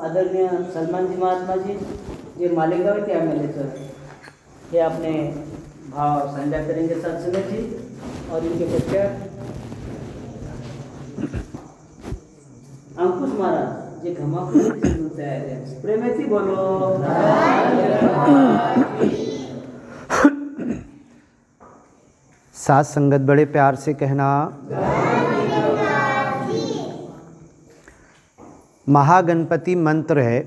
आदरणीय सलमानजी महात्मा जी जे मालेगाव ते आम्ही हे अपने भाव साझा करेंगे सत्संग जी और इनके पश्चात अंकुश महाराज जे घमाखोरी तैयार है प्रेमेती बोलो। साथ संगत बड़े प्यार से कहना। महागणपति मंत्र है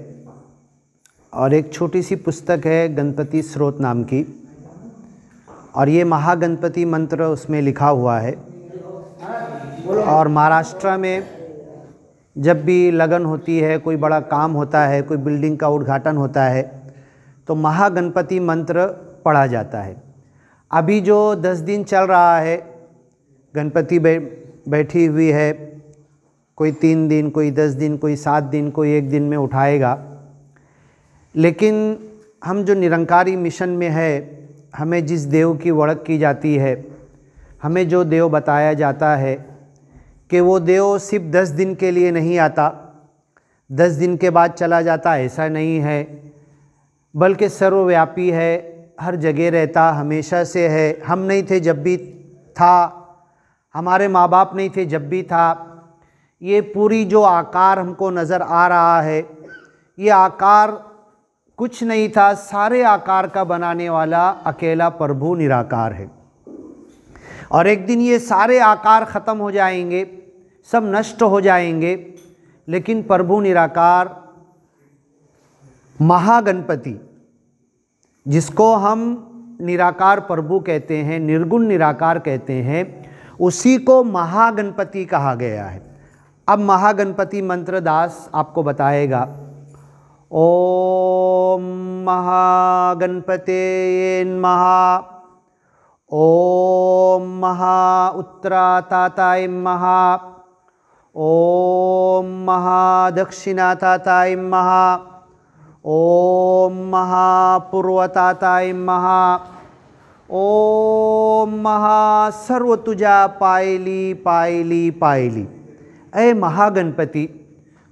और एक छोटी सी पुस्तक है गणपति स्रोत नाम की, और ये महागणपति मंत्र उसमें लिखा हुआ है। और महाराष्ट्र में जब भी लगन होती है, कोई बड़ा काम होता है, कोई बिल्डिंग का उद्घाटन होता है, तो महागणपति मंत्र पढ़ा जाता है। अभी जो 10 दिन चल रहा है, गणपति बैठी हुई है, कोई 3 दिन, कोई 10 दिन, कोई 7 दिन, कोई 1 दिन में उठाएगा। लेकिन हम जो निरंकारी मिशन में है, हमें जिस देव की वड़क की जाती है, हमें जो देव बताया जाता है कि वो देव सिर्फ 10 दिन के लिए नहीं आता, 10 दिन के बाद चला जाता, ऐसा नहीं है, बल्कि सर्वव्यापी है, हर जगह रहता, हमेशा से है। हम नहीं थे जब भी था, हमारे माँ बाप नहीं थे जब भी था। ये पूरी जो आकार हमको नज़र आ रहा है, ये आकार कुछ नहीं था, सारे आकार का बनाने वाला अकेला प्रभु निराकार है। और एक दिन ये सारे आकार ख़त्म हो जाएंगे, सब नष्ट हो जाएंगे, लेकिन प्रभु निराकार महागणपति, जिसको हम निराकार प्रभु कहते हैं, निर्गुण निराकार कहते हैं, उसी को महागणपति कहा गया है। अब महागणपति मंत्र दास आपको बताएगा। ओम महागणपते नमः, ओम महा उत्तराताताय नमः, ओम महादक्षिणाताताय नमः, ओम महापूर्वताताय नमः, ओम महा सर्वतुजा पायली पायली पायली। ऐ महागणपति,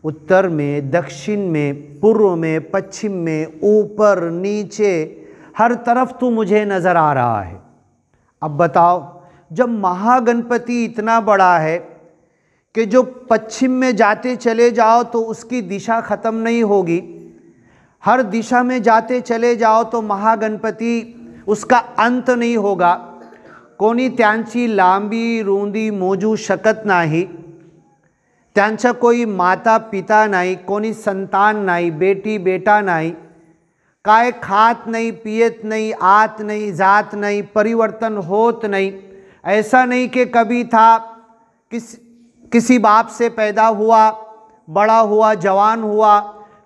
उत्तर में, दक्षिण में, पूर्व में, पश्चिम में, ऊपर नीचे, हर तरफ तू मुझे नज़र आ रहा है। अब बताओ, जब महागणपति इतना बड़ा है कि जो पश्चिम में जाते चले जाओ तो उसकी दिशा ख़त्म नहीं होगी, हर दिशा में जाते चले जाओ तो महागणपति उसका अंत नहीं होगा। कोणी त्यांची लांबी रुंदी मोजू शकत नाही, त्यांचा कोई माता पिता नाही, कोणी संतान नाही, बेटी बेटा नाही, काय खात नहीं, पियत नहीं, आत नहीं, जात नहीं, परिवर्तन होत नहीं। ऐसा नहीं कि कभी था, किसी बाप से पैदा हुआ, बड़ा हुआ, जवान हुआ,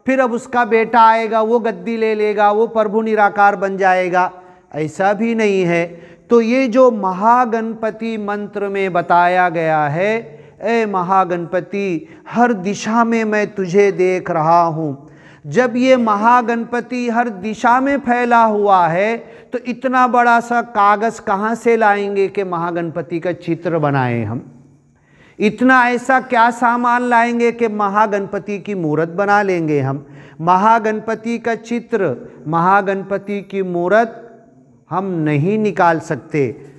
फिर अब उसका बेटा आएगा, वो गद्दी ले लेगा, वो प्रभु निराकार बन जाएगा, ऐसा भी नहीं है। तो ये जो महागणपति मंत्र में बताया गया है, ए महागणपति, हर दिशा में मैं तुझे देख रहा हूँ। जब ये महागणपति हर दिशा में फैला हुआ है तो इतना बड़ा सा कागज़ कहाँ से लाएंगे कि महागणपति का चित्र बनाएं हम? इतना ऐसा क्या सामान लाएंगे कि महागणपति की मूर्त बना लेंगे हम? महागणपति का चित्र, महागणपति की मूर्त हम नहीं निकाल सकते।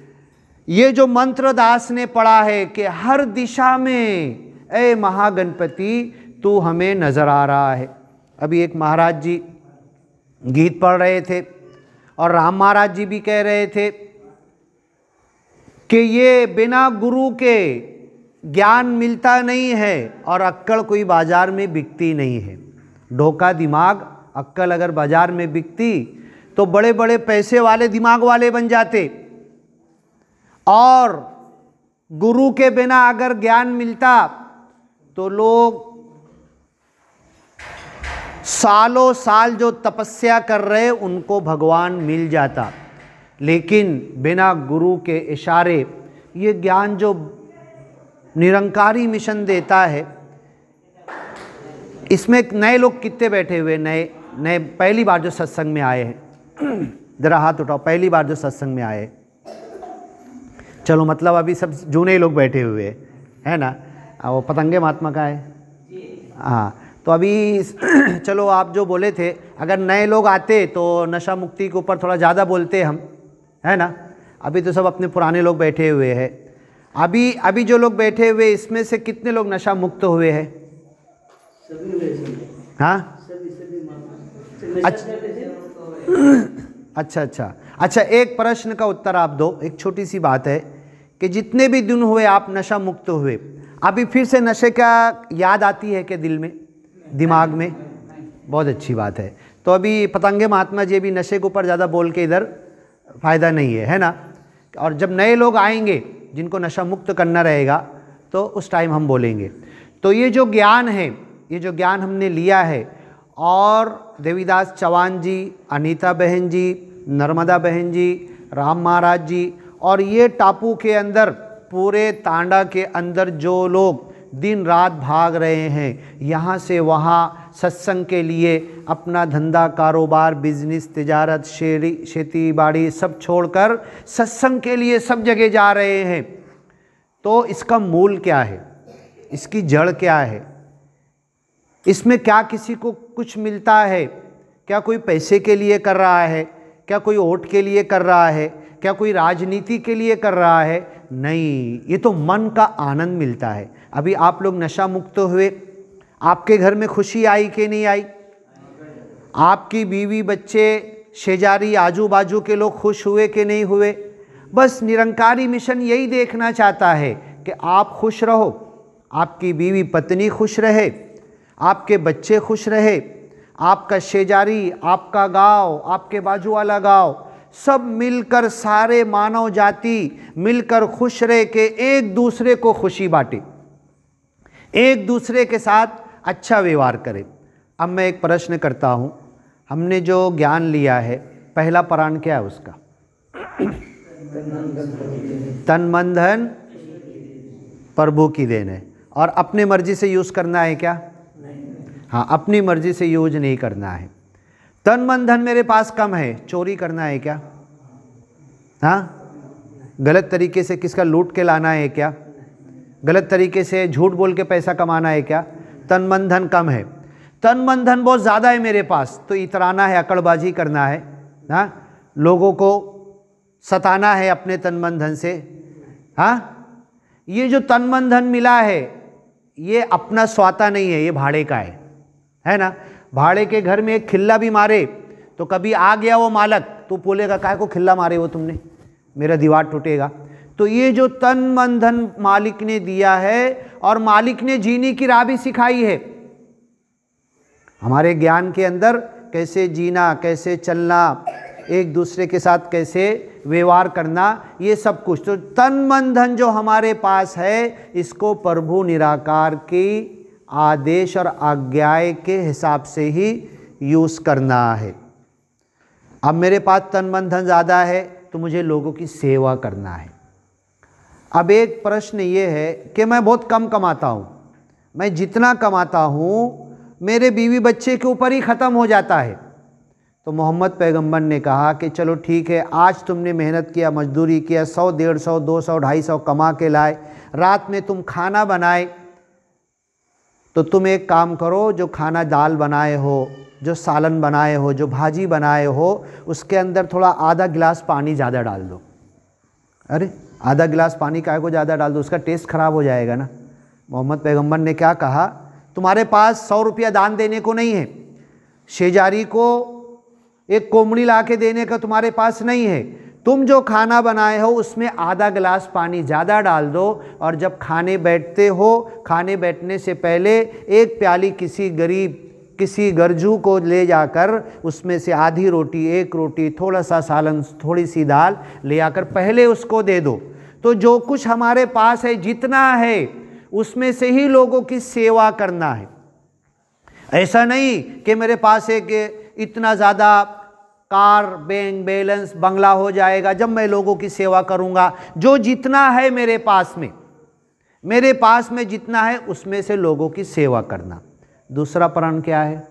ये जो मंत्र दास ने पढ़ा है कि हर दिशा में ए महागणपति तू हमें नज़र आ रहा है। अभी एक महाराज जी गीत पढ़ रहे थे और राम महाराज जी भी कह रहे थे कि ये बिना गुरु के ज्ञान मिलता नहीं है और अक्कल कोई बाजार में बिकती नहीं है। ढोका दिमाग, अक्कल अगर बाजार में बिकती तो बड़े बड़े पैसे वाले दिमाग वाले बन जाते, और गुरु के बिना अगर ज्ञान मिलता तो लोग सालों साल जो तपस्या कर रहे उनको भगवान मिल जाता। लेकिन बिना गुरु के इशारे ये ज्ञान जो निरंकारी मिशन देता है, इसमें नए लोग कितने बैठे हुए, नए पहली बार जो सत्संग में आए हैं, जरा हाथ उठाओ, पहली बार जो सत्संग में आए। चलो मतलब अभी सब जूने लोग बैठे हुए है ना। वो पतंगे महात्मा का है, हाँ। तो अभी चलो आप जो बोले थे, अगर नए लोग आते तो नशा मुक्ति के ऊपर थोड़ा ज़्यादा बोलते हम, है ना। अभी तो सब अपने पुराने लोग बैठे हुए हैं। अभी जो लोग बैठे हुए इसमें से कितने लोग नशा मुक्त हुए हैं? हाँ, अच्छा, एक प्रश्न का उत्तर आप दो। एक छोटी सी बात है कि जितने भी दिन हुए आप नशा मुक्त हुए, अभी फिर से नशे का याद आती है कि दिल में, दिमाग में? बहुत अच्छी बात है। तो अभी पतंगे महात्मा जी भी नशे के ऊपर ज़्यादा बोल के इधर फ़ायदा नहीं है ना। और जब नए लोग आएंगे जिनको नशा मुक्त करना रहेगा तो उस टाइम हम बोलेंगे। तो ये जो ज्ञान है, ये जो ज्ञान हमने लिया है, और देवीदास चौहान जी, अनीता बहन जी, नर्मदा बहन जी, राम महाराज जी, और ये टापू के अंदर, पूरे तांडा के अंदर जो लोग दिन रात भाग रहे हैं, यहाँ से वहाँ सत्संग के लिए अपना धंधा, कारोबार, बिजनेस, तिजारत, खेती बाड़ी सब छोड़कर सत्संग के लिए सब जगह जा रहे हैं। तो इसका मूल क्या है, इसकी जड़ क्या है, इसमें क्या किसी को कुछ मिलता है? क्या कोई पैसे के लिए कर रहा है? क्या कोई वोट के लिए कर रहा है? क्या कोई राजनीति के लिए कर रहा है? नहीं, ये तो मन का आनंद मिलता है। अभी आप लोग नशा मुक्त हुए, आपके घर में खुशी आई कि नहीं आई? आपकी बीवी, बच्चे, शेजारी, आजू बाजू के लोग खुश हुए कि नहीं हुए? बस निरंकारी मिशन यही देखना चाहता है कि आप खुश रहो, आपकी बीवी पत्नी खुश रहे, आपके बच्चे खुश रहे, आपका शेजारी, आपका गांव, आपके बाजू वाला गांव, सब मिलकर, सारे मानव जाति मिलकर खुश रहे कि एक दूसरे को खुशी बांटे, एक दूसरे के साथ अच्छा व्यवहार करे। अब मैं एक प्रश्न करता हूँ, हमने जो ज्ञान लिया है, पहला प्राण क्या है उसका? तन मन धन प्रभु की देन है। और अपनी मर्जी से यूज़ करना है क्या? हाँ, अपनी मर्जी से यूज नहीं करना है। तन मन धन मेरे पास कम है, चोरी करना है क्या? हाँ, गलत तरीके से किसका लूट के लाना है क्या? गलत तरीके से झूठ बोल के पैसा कमाना है क्या? तन मन धन कम है। तन मन धन बहुत ज़्यादा है मेरे पास, तो इतराना है, अकड़बाजी करना है, हाँ, लोगों को सताना है अपने तन मन धन से। हाँ, ये जो तन मन धन मिला है ये अपना स्वाता नहीं है, ये भाड़े का है ना। भाड़े के घर में एक खिल्ला भी मारे तो कभी आ गया वो मालक तो बोलेगा काय को खिल्ला मारे हो तुमने, मेरा दीवार टूटेगा। तो ये जो तन मन धन मालिक ने दिया है, और मालिक ने जीने की राह भी सिखाई है हमारे ज्ञान के अंदर, कैसे जीना, कैसे चलना, एक दूसरे के साथ कैसे व्यवहार करना, ये सब कुछ। तो तन मन धन जो हमारे पास है, इसको प्रभु निराकार की आदेश और आज्ञाएं के हिसाब से ही यूज़ करना है। अब मेरे पास तन मन धन ज़्यादा है तो मुझे लोगों की सेवा करना है। अब एक प्रश्न ये है कि मैं बहुत कम कमाता हूँ, मैं जितना कमाता हूँ मेरे बीवी बच्चे के ऊपर ही ख़त्म हो जाता है। तो मोहम्मद पैगंबर ने कहा कि चलो ठीक है, आज तुमने मेहनत किया, मजदूरी किया, 100, 150, 200, 250 कमा के लाए, रात में तुम खाना बनाए, तो तुम एक काम करो, जो खाना दाल बनाए हो, जो सालन बनाए हो, जो भाजी बनाए हो, उसके अंदर थोड़ा आधा गिलास पानी ज़्यादा डाल दो। अरे आधा गिलास पानी काहे को ज़्यादा डाल दो, उसका टेस्ट ख़राब हो जाएगा ना। मोहम्मद पैगंबर ने क्या कहा, तुम्हारे पास 100 रुपया दान देने को नहीं है, शेजारी को एक कोमड़ी ला के देने का तुम्हारे पास नहीं है, तुम जो खाना बनाए हो उसमें आधा गिलास पानी ज़्यादा डाल दो, और जब खाने बैठते हो, खाने बैठने से पहले एक प्याली किसी गरीब, किसी गरजू को ले जाकर उसमें से आधी रोटी, एक रोटी, थोड़ा सा सालन, थोड़ी सी दाल ले आकर पहले उसको दे दो। तो जो कुछ हमारे पास है, जितना है, उसमें से ही लोगों की सेवा करना है। ऐसा नहीं कि मेरे पास एक इतना ज़्यादा कार, बैंक बैलेंस, बंगला हो जाएगा जब मैं लोगों की सेवा करूंगा। जो जितना है मेरे पास में जितना है उसमें से लोगों की सेवा करना। दूसरा प्रण क्या है?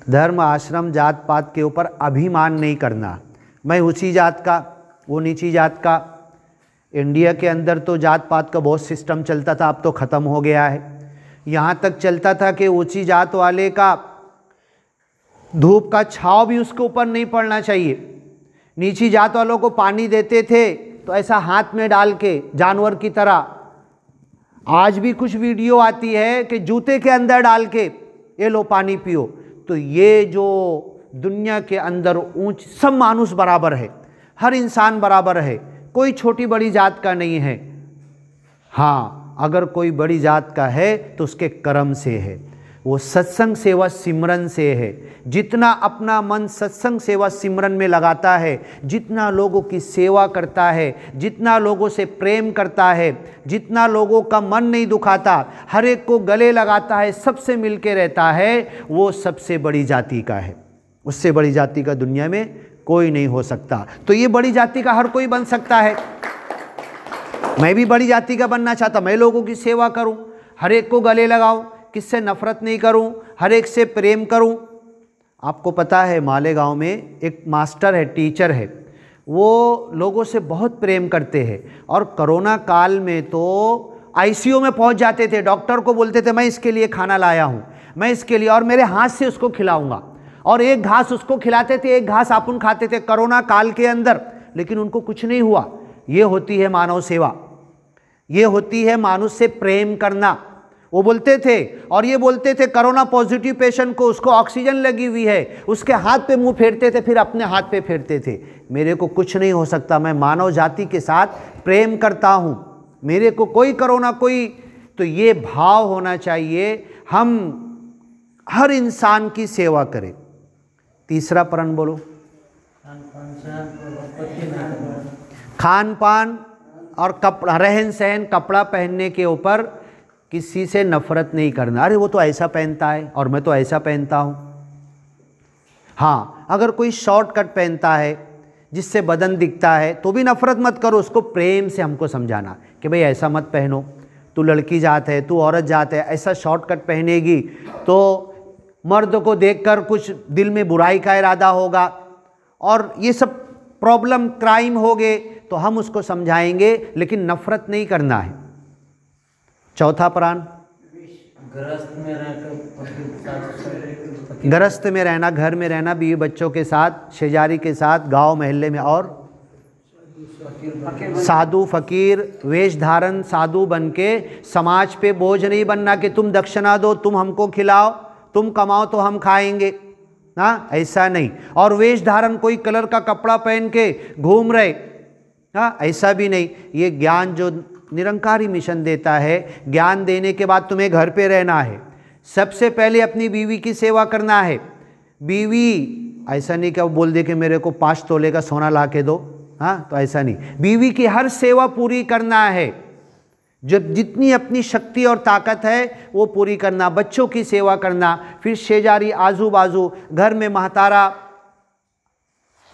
धर्म, आश्रम, जात पात के ऊपर अभिमान नहीं करना। मैं ऊंची जात का, वो नीची जात का। इंडिया के अंदर तो जात पात का बहुत सिस्टम चलता था, अब तो ख़त्म हो गया है। यहाँ तक चलता था कि ऊंची जात वाले का धूप का छांव भी उसके ऊपर नहीं पड़ना चाहिए। नीची जात वालों को पानी देते थे तो ऐसा हाथ में डाल के, जानवर की तरह। आज भी कुछ वीडियो आती है कि जूते के अंदर डाल के, ये लो पानी पियो। तो ये जो दुनिया के अंदर ऊंच, सब मानुष बराबर है, हर इंसान बराबर है, कोई छोटी बड़ी जात का नहीं है। हाँ, अगर कोई बड़ी जात का है तो उसके कर्म से है, वो सत्संग सेवा सिमरन से है। जितना अपना मन सत्संग सेवा सिमरन में लगाता है, जितना लोगों की सेवा करता है, जितना लोगों से प्रेम करता है, जितना लोगों का मन नहीं दुखाता, हर एक को गले लगाता है, सबसे मिलके रहता है, वो सबसे बड़ी जाति का है। उससे बड़ी जाति का दुनिया में कोई नहीं हो सकता। तो ये बड़ी जाति का हर कोई बन सकता है। मैं भी बड़ी जाति का बनना चाहता, मैं लोगों की सेवा करूं, हर एक को गले लगाऊं, किससे नफरत नहीं करूं, हर एक से प्रेम करूं। आपको पता है मालेगांव में एक मास्टर है, टीचर है, वो लोगों से बहुत प्रेम करते हैं। और कोरोना काल में तो आईसीयू में पहुंच जाते थे, डॉक्टर को बोलते थे मैं इसके लिए खाना लाया हूं, मैं इसके लिए, और मेरे हाथ से उसको खिलाऊंगा। और एक घास उसको खिलाते थे, एक घास अपन खाते थे कोरोना काल के अंदर, लेकिन उनको कुछ नहीं हुआ। ये होती है मानव सेवा, ये होती है मानुष से प्रेम करना। वो बोलते थे, और ये बोलते थे कोरोना पॉजिटिव पेशेंट को, उसको ऑक्सीजन लगी हुई है, उसके हाथ पे मुंह फेरते थे, फिर अपने हाथ पे फेरते थे। मेरे को कुछ नहीं हो सकता, मैं मानव जाति के साथ प्रेम करता हूं, मेरे को कोई कोरोना कोई। तो ये भाव होना चाहिए, हम हर इंसान की सेवा करें। तीसरा प्रण बोलो। खान पान और कपड़ा, रहन सहन, कपड़ा पहनने के ऊपर किसी से नफरत नहीं करना। अरे वो तो ऐसा पहनता है और मैं तो ऐसा पहनता हूँ। हाँ, अगर कोई शॉर्ट कट पहनता है जिससे बदन दिखता है तो भी नफरत मत करो, उसको प्रेम से हमको समझाना कि भाई ऐसा मत पहनो, तू लड़की जात है, तू औरत जात है, ऐसा शॉर्ट कट पहनेगी तो मर्द को देखकर कुछ दिल में बुराई का इरादा होगा और ये सब प्रॉब्लम, क्राइम हो गए, तो हम उसको समझाएंगे, लेकिन नफरत नहीं करना है। चौथा प्राण, गृहस्थ में रहना, घर में रहना, बीवी बच्चों के साथ, शेजारी के साथ, गांव महल्ले में, और साधु फकीर वेश धारण साधु बन के समाज पे बोझ नहीं बनना कि तुम दक्षिणा दो, तुम हमको खिलाओ, तुम कमाओ तो हम खाएंगे, हाँ ऐसा नहीं। और वेश धारण कोई कलर का कपड़ा पहन के घूम रहे, हाँ ऐसा भी नहीं। ये ज्ञान जो निरंकारी मिशन देता है, ज्ञान देने के बाद तुम्हें घर पे रहना है, सबसे पहले अपनी बीवी की सेवा करना है। बीवी ऐसा नहीं कि वो बोल दे कि मेरे को 5 तोले का सोना ला के दो, हाँ तो ऐसा नहीं। बीवी की हर सेवा पूरी करना है, जब जितनी अपनी शक्ति और ताकत है वो पूरी करना। बच्चों की सेवा करना, फिर शेजारी, आजू बाजू, घर में महतारा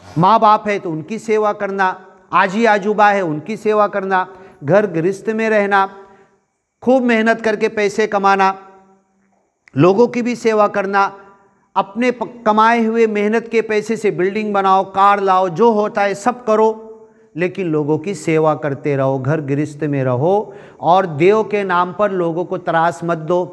माँ बाप है तो उनकी सेवा करना, आजी आजूबा है उनकी सेवा करना, घर गृहस्थ में रहना, खूब मेहनत करके पैसे कमाना, लोगों की भी सेवा करना। अपने कमाए हुए मेहनत के पैसे से बिल्डिंग बनाओ, कार लाओ, जो होता है सब करो, लेकिन लोगों की सेवा करते रहो, घर गृहस्थ में रहो। और देव के नाम पर लोगों को त्रास मत दो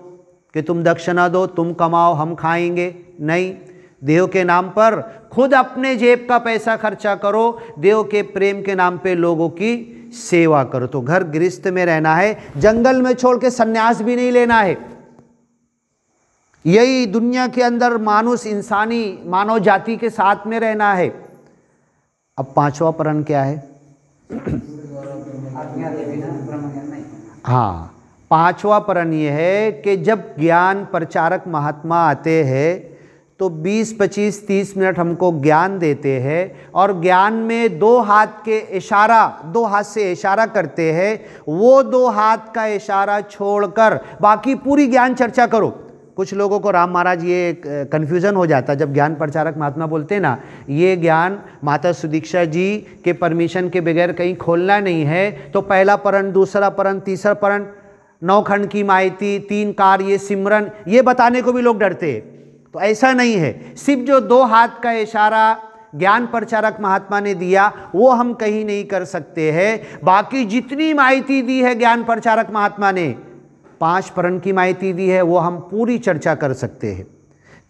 कि तुम दक्षिणा दो, तुम कमाओ, हम खाएंगे, नहीं। देव के नाम पर खुद अपने जेब का पैसा खर्चा करो, देव के प्रेम के नाम पे लोगों की सेवा करो। तो घर गृहस्थ में रहना है, जंगल में छोड़ के सन्यास भी नहीं लेना है। यही दुनिया के अंदर मानुष इंसानी मानव जाति के साथ में रहना है। अब पांचवा परण क्या है? हाँ, पांचवा परण ये है कि जब ज्ञान प्रचारक महात्मा आते हैं तो 20, 25, 30 मिनट हमको ज्ञान देते हैं और ज्ञान में दो हाथ से इशारा करते हैं। वो दो हाथ का इशारा छोड़कर बाकी पूरी ज्ञान चर्चा करो। कुछ लोगों को राम महाराज ये कन्फ्यूज़न हो जाता है जब ज्ञान प्रचारक महात्मा बोलते हैं ना, ये ज्ञान माता सुदीक्षा जी के परमिशन के बगैर कहीं खोलना नहीं है। तो पहला परण, दूसरा परण, तीसरा परण, 9 खंड की माइती, 3 कार्य, सिमरन, ये बताने को भी लोग डरते हैं। तो ऐसा नहीं है, सिर्फ जो 2 हाथ का इशारा ज्ञान प्रचारक महात्मा ने दिया वो हम कहीं नहीं कर सकते हैं। बाकी जितनी माहिती दी है ज्ञान प्रचारक महात्मा ने, 5 परण की माहिती दी है, वो हम पूरी चर्चा कर सकते हैं।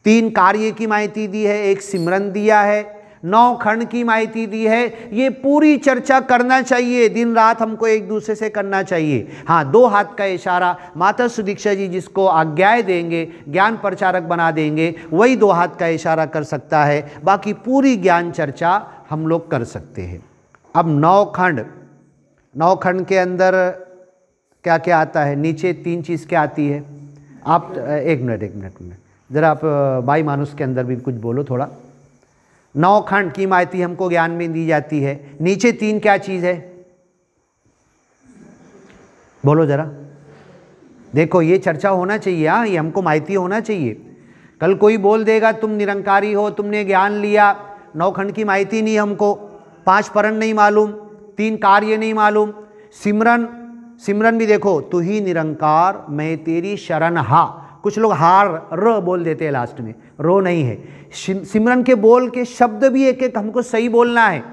3 कार्य की माहिती दी है, 1 सिमरन दिया है, 9 खंड की माहिती दी है। ये पूरी चर्चा करना चाहिए, दिन रात हमको एक दूसरे से करना चाहिए। हाँ, 2 हाथ का इशारा माता सुदीक्षा जी जिसको आज्ञाएं देंगे, ज्ञान प्रचारक बना देंगे, वही 2 हाथ का इशारा कर सकता है। बाकी पूरी ज्ञान चर्चा हम लोग कर सकते हैं। अब 9 खंड के अंदर क्या क्या आता है? नीचे 3 चीज़ क्या आती है? आप एक मिनट ज़रा आप बाई मानुष के अंदर भी कुछ बोलो थोड़ा। 9 खंड की माहिती हमको ज्ञान में दी जाती है, नीचे 3 क्या चीज़ है? बोलो ज़रा। देखो ये चर्चा होना चाहिए। हाँ, ये हमको माहिती होना चाहिए। कल कोई बोल देगा तुम निरंकारी हो, तुमने ज्ञान लिया, 9 खंड की माहिती नहीं हमको, 5 परण नहीं मालूम, 3 कार्य नहीं मालूम, सिमरन भी देखो, तू ही निरंकार मैं तेरी शरण हा। कुछ लोग हार र बोल देते हैं लास्ट में, रो नहीं है। सिमरन के बोल के शब्द भी एक एक हमको सही बोलना है।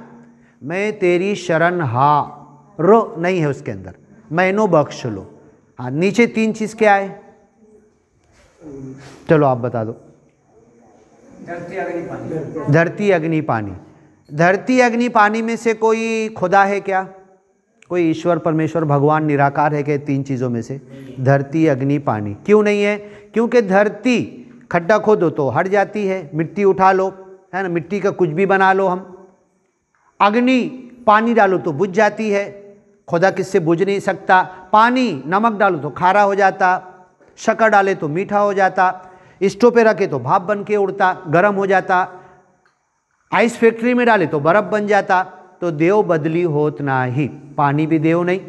मैं तेरी शरण हा, रो नहीं है उसके अंदर, मैनो बख्श लो। हाँ, नीचे 3 चीज क्या है? चलो आप बता दो। धरती अग्नि पानी। धरती अग्नि पानी में से कोई खुदा है क्या? कोई ईश्वर परमेश्वर भगवान निराकार है क्या? 3 चीज़ों में से धरती अग्नि पानी। क्यों नहीं है? क्योंकि धरती खड्डा खोदो तो हट जाती है, मिट्टी उठा लो, है ना, मिट्टी का कुछ भी बना लो हम। अग्नि पानी डालो तो बुझ जाती है, खुदा किससे बुझ नहीं सकता। पानी नमक डालो तो खारा हो जाता, शक्कर डाले तो मीठा हो जाता, स्टोव पे रखे तो भाप बन के उड़ता, गर्म हो जाता, आइस फैक्ट्री में डाले तो बर्फ बन जाता। तो देव बदली होत ना ही, पानी भी देव नहीं।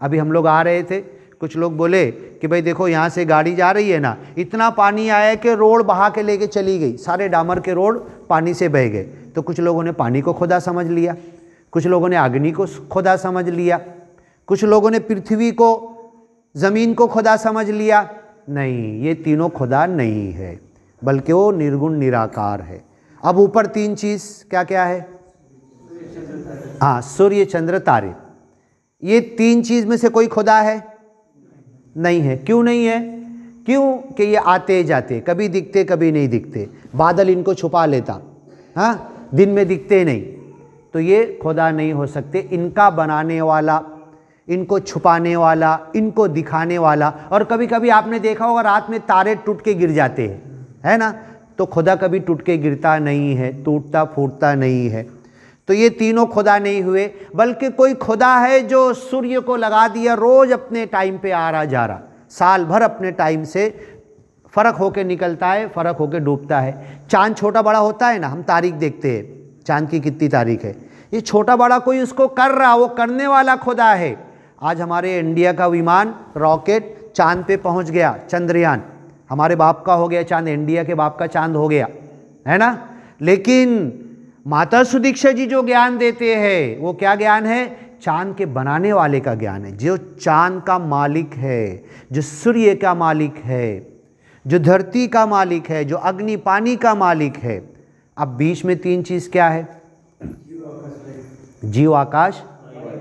अभी हम लोग आ रहे थे, कुछ लोग बोले कि भाई देखो यहाँ से गाड़ी जा रही है ना, इतना पानी आया कि रोड बहा के लेके चली गई, सारे डामर के रोड पानी से बह गए। तो कुछ लोगों ने पानी को खुदा समझ लिया, कुछ लोगों ने अग्नि को खुदा समझ लिया, कुछ लोगों ने पृथ्वी को, जमीन को खुदा समझ लिया। नहीं, ये तीनों खुदा नहीं है, बल्कि वो निर्गुण निराकार है। अब ऊपर 3 चीज क्या क्या है? हाँ, सूर्य चंद्र तारे। ये 3 चीज में से कोई खुदा है? नहीं है। क्यों नहीं है? क्यों कि ये आते जाते, कभी दिखते कभी नहीं दिखते, बादल इनको छुपा लेता, हाँ, दिन में दिखते नहीं, तो ये खुदा नहीं हो सकते। इनका बनाने वाला, इनको छुपाने वाला, इनको दिखाने वाला। और कभी कभी आपने देखा होगा रात में तारे टूट के गिर जाते हैं, है ना, तो खुदा कभी टूट के गिरता नहीं है, टूटता फूटता नहीं है। तो ये तीनों खुदा नहीं हुए, बल्कि कोई खुदा है जो सूर्य को लगा दिया, रोज अपने टाइम पे आ रहा जा रहा, साल भर अपने टाइम से फर्क होके निकलता है, फर्क होके डूबता है। चांद छोटा बड़ा होता है ना, हम तारीख देखते हैं, चांद की कितनी तारीख है, ये छोटा बड़ा कोई उसको कर रहा, वो करने वाला खुदा है। आज हमारे इंडिया का विमान रॉकेट चांद पे पहुंच गया, चंद्रयान, हमारे बाप का हो गया चांद, इंडिया के बाप का चांद हो गया, है ना। लेकिन माता सुदीक्षा जी जो ज्ञान देते हैं वो क्या ज्ञान है? चांद के बनाने वाले का ज्ञान है, जो चांद का मालिक है, जो सूर्य का मालिक है, जो धरती का मालिक है, जो अग्नि पानी का मालिक है। अब बीच में 3 चीज क्या है? जीव, आकाश,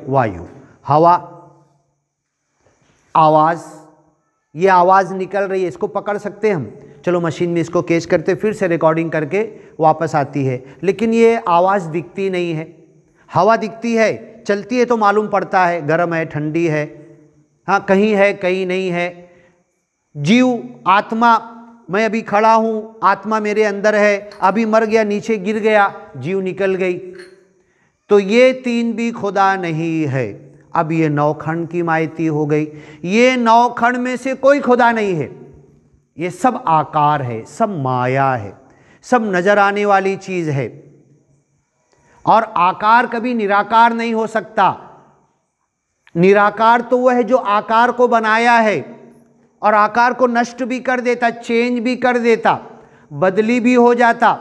वायु, हवा, आवाज। ये आवाज निकल रही है, इसको पकड़ सकते हैं हम, चलो मशीन में इसको कैच करते, फिर से रिकॉर्डिंग करके वापस आती है, लेकिन ये आवाज़ दिखती नहीं है। हवा दिखती है, चलती है तो मालूम पड़ता है, गर्म है, ठंडी है, हाँ, कहीं है कहीं नहीं है। जीव, आत्मा, मैं अभी खड़ा हूँ, आत्मा मेरे अंदर है, अभी मर गया, नीचे गिर गया, जीव निकल गई, तो ये तीन भी खुदा नहीं है। अब ये नौखंड की माइती हो गई। ये नौखंड में से कोई खुदा नहीं है, ये सब आकार है, सब माया है, सब नजर आने वाली चीज है। और आकार कभी निराकार नहीं हो सकता। निराकार तो वह है जो आकार को बनाया है और आकार को नष्ट भी कर देता, चेंज भी कर देता, बदली भी हो जाता,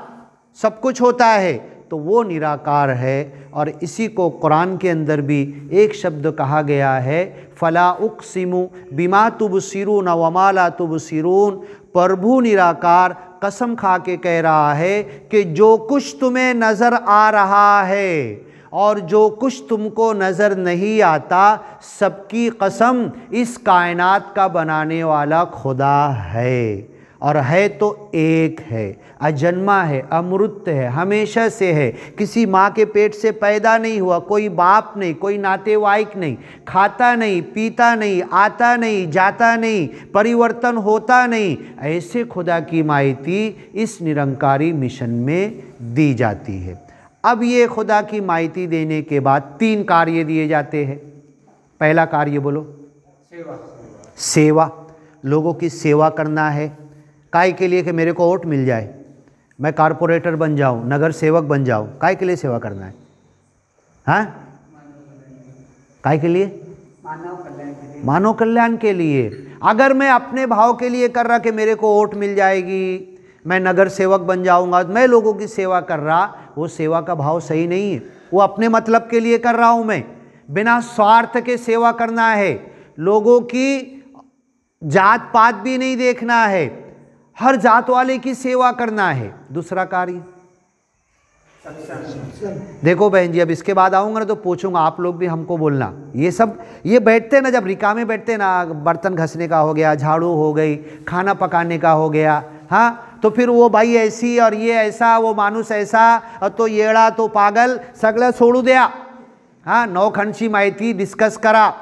सब कुछ होता है, तो वो निराकार है। और इसी को कुरान के अंदर भी एक शब्द कहा गया है, फला उक़सिमु बिमा तुबसिरून वमा ला तुबसिरून। प्रभु निराकार कसम खा के कह रहा है कि जो कुछ तुम्हें नज़र आ रहा है और जो कुछ तुमको नज़र नहीं आता, सबकी कसम इस कायनात का बनाने वाला खुदा है। और है तो एक है, अजन्मा है, अमृत है, हमेशा से है, किसी माँ के पेट से पैदा नहीं हुआ, कोई बाप नहीं, कोई नातेवाइक नहीं, खाता नहीं, पीता नहीं, आता नहीं, जाता नहीं, परिवर्तन होता नहीं। ऐसे खुदा की माइती इस निरंकारी मिशन में दी जाती है। अब ये खुदा की माइती देने के बाद तीन कार्य दिए जाते हैं। पहला कार्य बोलो, सेवा। लोगों की सेवा करना है। काय के लिए कि मेरे को वोट मिल जाए, मैं कारपोरेटर बन जाऊं, नगर सेवक बन जाऊं। काय के लिए सेवा करना है? हाँ, काय के लिए? मानव कल्याण के लिए। अगर मैं अपने भाव के लिए कर रहा कि मेरे को वोट मिल जाएगी, मैं नगर सेवक बन जाऊंगा, मैं लोगों की सेवा कर रहा, वो सेवा का भाव सही नहीं है। वो अपने मतलब के लिए कर रहा हूं मैं, बिना स्वार्थ के सेवा करना है। लोगों की जात पात भी नहीं देखना है, हर जात वाले की सेवा करना है। दूसरा कार्य, देखो बहन जी, अब इसके बाद आऊंगा ना तो पूछूंगा, आप लोग भी हमको बोलना। ये सब ये बैठते ना, जब रिका में बैठते ना, बर्तन घसने का हो गया, झाड़ू हो गई, खाना पकाने का हो गया, हाँ, तो फिर वो भाई ऐसी और ये ऐसा, वो मानुस ऐसा, और तो येड़ा तो पागल, सगळं सोडू द्या। हाँ, नौखंडची माहिती डिस्कस करा।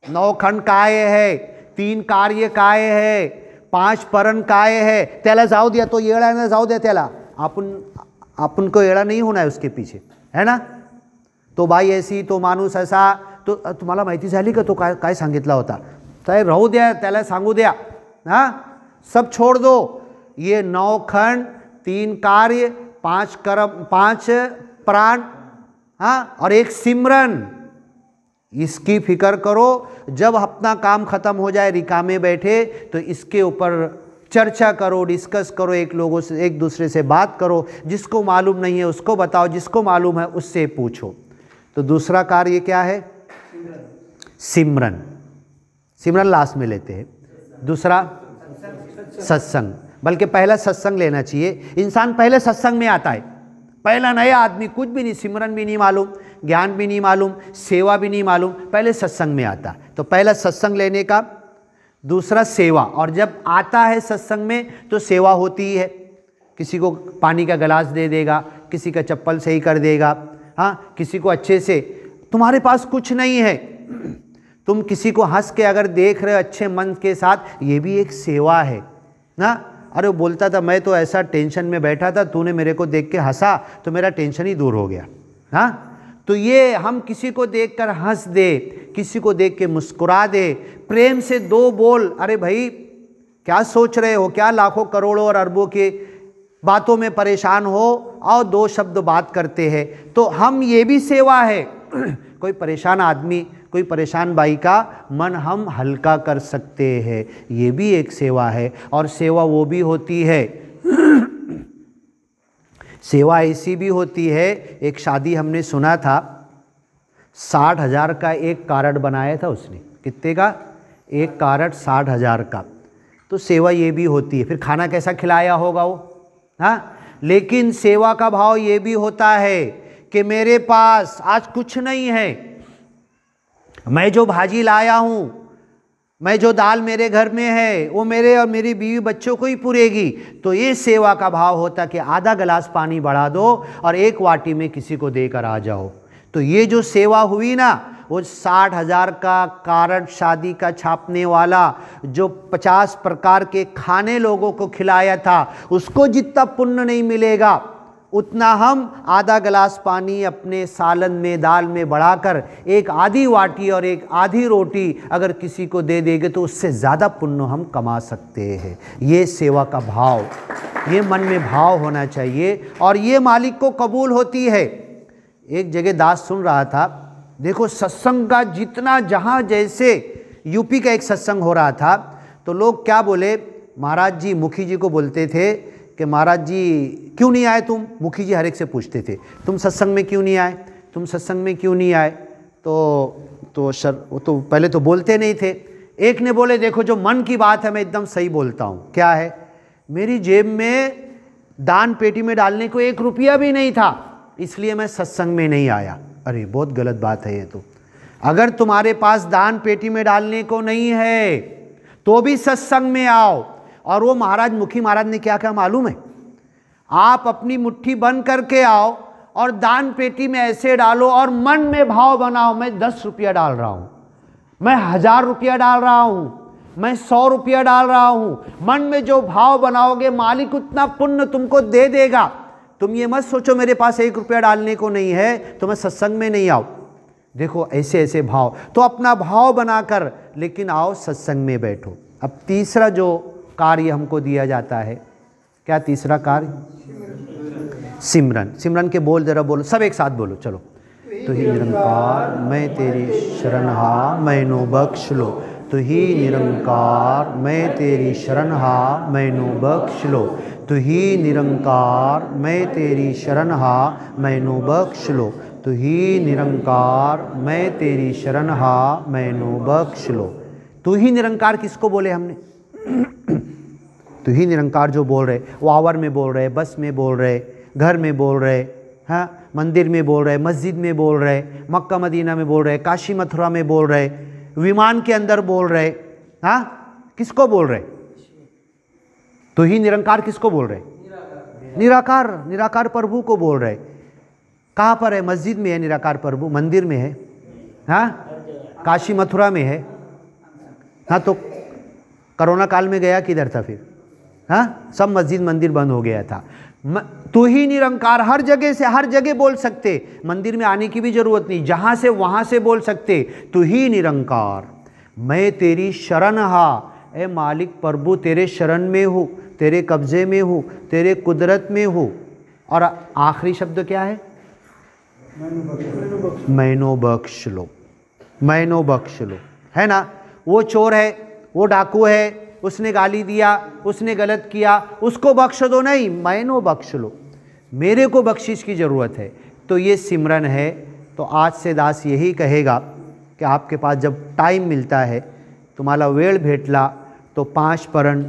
नौखंड काय है, तीन कार्य काय है, पांच परण काय है, त्याला जाऊ द्या, तो येड़ा ना जाऊ द्या त्याला, आपण को येड़ा नहीं होना है उसके पीछे, है ना। तो बाई ऐसी, तो माणूस असा, तो तुम्हाला माहिती झाली का तो काय सांगितला होता, तर राहू द्या, त्याला सांगू द्या, हाँ, सब छोड़ दो। ये नौखंड, तीन कार्य, पांच कर्म, पांच प्राण, हाँ, और एक सिमरन, इसकी फिक्र करो। जब अपना काम खत्म हो जाए, रिका में बैठे, तो इसके ऊपर चर्चा करो, डिस्कस करो, एक लोगों से, एक दूसरे से बात करो। जिसको मालूम नहीं है उसको बताओ, जिसको मालूम है उससे पूछो। तो दूसरा कार्य क्या है? सिमरन। सिमरन लास्ट में लेते हैं। दूसरा सत्संग, बल्कि पहला सत्संग लेना चाहिए। इंसान पहले सत्संग में आता है। पहला नया आदमी, कुछ भी नहीं, सिमरन भी नहीं मालूम, ज्ञान भी नहीं मालूम, सेवा भी नहीं मालूम, पहले सत्संग में आता। तो पहला सत्संग लेने का, दूसरा सेवा। और जब आता है सत्संग में तो सेवा होती है। किसी को पानी का गिलास दे देगा, किसी का चप्पल सही कर देगा, हाँ, किसी को अच्छे से, तुम्हारे पास कुछ नहीं है, तुम किसी को हंस के अगर देख रहे हो अच्छे मन के साथ, ये भी एक सेवा है ना। अरे वो बोलता था मैं तो ऐसा टेंशन में बैठा था, तूने मेरे को देख के हंसा तो मेरा टेंशन ही दूर हो गया, हाँ। तो ये हम किसी को देखकर हंस दे, किसी को देख के मुस्कुरा दे, प्रेम से दो बोल, अरे भाई क्या सोच रहे हो, क्या लाखों करोड़ों और अरबों के बातों में परेशान हो, और दो शब्द बात करते हैं, तो हम ये भी सेवा है। कोई परेशान आदमी, कोई परेशान बाई का मन हम हल्का कर सकते हैं, ये भी एक सेवा है। और सेवा वो भी होती है, सेवा ऐसी भी होती है। एक शादी हमने सुना था, 60,000 का एक कार्ड बनाया था उसने। कितने का? एक कार्ड 60,000 का। तो सेवा ये भी होती है। फिर खाना कैसा खिलाया होगा वो, हाँ। लेकिन सेवा का भाव ये भी होता है कि मेरे पास आज कुछ नहीं है, मैं जो भाजी लाया हूँ, मैं जो दाल मेरे घर में है, वो मेरे और मेरी बीवी बच्चों को ही पूरेगी। तो ये सेवा का भाव होता कि आधा गिलास पानी बढ़ा दो और एक वाटी में किसी को देकर आ जाओ। तो ये जो सेवा हुई ना, वो 60,000 का कार्ड शादी का छापने वाला जो 50 प्रकार के खाने लोगों को खिलाया था, उसको जितना पुण्य नहीं मिलेगा उतना हम आधा गिलास पानी अपने सालन में दाल में बढ़ाकर एक आधी वाटी और एक आधी रोटी अगर किसी को दे देंगे तो उससे ज़्यादा पुण्य हम कमा सकते हैं। ये सेवा का भाव, ये मन में भाव होना चाहिए और ये मालिक को कबूल होती है। एक जगह दास सुन रहा था, देखो सत्संग का जितना जहाँ जैसे यूपी का एक सत्संग हो रहा था तो लोग क्या बोले, महाराज जी मुखी जी को बोलते थे कि महाराज जी क्यों नहीं आए तुम। मुखी जी हर एक से पूछते थे तुम सत्संग में क्यों नहीं आए, तुम सत्संग में क्यों नहीं आए। वो तो पहले तो बोलते नहीं थे। एक ने बोले देखो जो मन की बात है मैं एकदम सही बोलता हूँ। क्या है, मेरी जेब में दान पेटी में डालने को 1 रुपया भी नहीं था, इसलिए मैं सत्संग में नहीं आया। अरे बहुत गलत बात है ये तो। अगर तुम्हारे पास दान पेटी में डालने को नहीं है तो भी सत्संग में आओ। और वो महाराज मुखी महाराज ने क्या कहा मालूम है, आप अपनी मुट्ठी बंद करके आओ और दान पेटी में ऐसे डालो और मन में भाव बनाओ, मैं 10 रुपया डाल रहा हूँ, मैं 1000 रुपया डाल रहा हूँ, मैं 100 रुपया डाल रहा हूँ। मन में जो भाव बनाओगे मालिक उतना पुण्य तुमको दे देगा। तुम ये मत सोचो मेरे पास 1 रुपया डालने को नहीं है तो मैं सत्संग में नहीं आऊँ। देखो ऐसे ऐसे भाव, तो अपना भाव बनाकर लेकिन आओ सत्संग में बैठो। अब तीसरा जो कार्य हमको दिया जाता है, क्या तीसरा कार्य, सिमरन। सिमरन के बोल जरा बोलो, सब एक साथ बोलो चलो। तू ही निरंकार मैं तेरी शरण हा मैनो बख्श लो, तू ही निरंकार मैं तेरी शरण हा मैनो बख्श लो, तू ही निरंकार मैं तेरी शरण हा मैनो बख्श लो, तू ही निरंकार मैं तेरी शरण हा मैनो बख्श लो। तू ही निरंकार किसको बोले हमने, तू ही निरंकार जो बोल रहे, वो आवर में बोल रहे, बस में बोल रहे, घर में बोल रहे, हाँ मंदिर में बोल रहे, मस्जिद में बोल रहे, मक्का मदीना में बोल रहे, काशी मथुरा में बोल रहे, विमान के अंदर बोल रहे, हाँ किसको बोल रहे, तू ही निरंकार किसको बोल रहे, निराकार, निराकार प्रभु को बोल रहे। कहाँ पर है, मस्जिद में है निराकार प्रभु, मंदिर में है, हाँ काशी मथुरा में है। हाँ तो कोरोना काल में गया किधर था फिर, हाँ सब मस्जिद मंदिर बंद हो गया था। तू ही निरंकार हर जगह से हर जगह बोल सकते, मंदिर में आने की भी जरूरत नहीं, जहाँ से वहाँ से बोल सकते। तू ही निरंकार मैं तेरी शरण हा, ए मालिक प्रभु तेरे शरण में हूँ, तेरे कब्जे में हूँ, तेरे कुदरत में हूँ। और आखिरी शब्द क्या है, मैनो बख्श लो, मैनो बख्श लो, है ना। वो चोर है, वो डाकू है, उसने गाली दिया, उसने गलत किया, उसको बख्श दो नहीं, मैनो बख्श लो, मेरे को बख्शिश की ज़रूरत है। तो ये सिमरन है। तो आज से दास यही कहेगा कि आपके पास जब टाइम मिलता है, तुम्हाला वेळ भेटला तो 5 परण,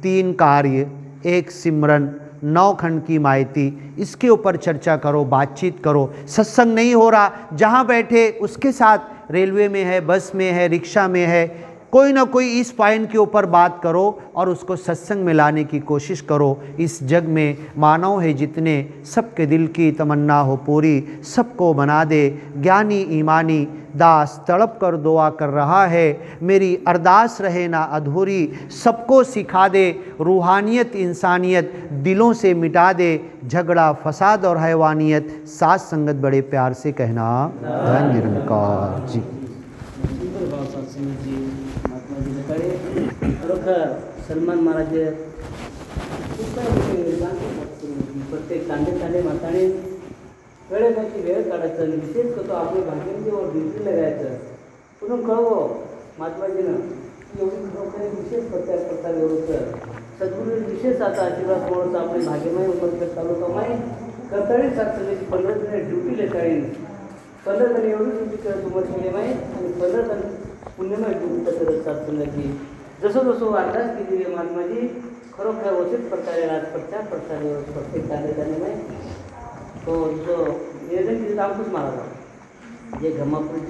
3 कार्य, 1 सिमरन, 9 खंड की माहिती, इसके ऊपर चर्चा करो, बातचीत करो। सत्संग नहीं हो रहा, जहाँ बैठे उसके साथ, रेलवे में है, बस में है, रिक्शा में है, कोई ना कोई इस पॉइंट के ऊपर बात करो और उसको सत्संग में लाने की कोशिश करो। इस जग में मानव है जितने, सबके दिल की तमन्ना हो पूरी, सबको बना दे ज्ञानी ईमानी। दास तड़प कर दुआ कर रहा है, मेरी अरदास रहे ना अधूरी। सबको सिखा दे रूहानियत इंसानियत, दिलों से मिटा दे झगड़ा फसाद और हैवानियत। साथ संगत बड़े प्यार से कहना धन निरंकार जी। सलमान महाराज प्रत्येक कांदे माताने वेळेसाठी वेळ काढायचं, विशेष करतो आपले भाग्यांचे वर ड्युटी लगायचं. पुन्हा कळवो महात्माजीनं एवढी खरोखर विशेष प्रचार करता एवढं सद्गुरू विशेष आता आशीर्वाद थोडंसं आपले भाग्यमय उपस्थित तालुका माही करताळी सातशे 15 जण ड्युटी लेताळी 15 जण एवढी ड्युटी करत तुम्हाला माहीत आणि 15 जण पुण्यमय ड्युटी करत सातसंगाची जसं जसं अंदाज केली महात्माजी खरोखर उचित प्रकारे आज प्रचार प्रसार प्रत्येक कार्यक्रम में तो जो निवेदन केलं आमचंच मला जे घमापूर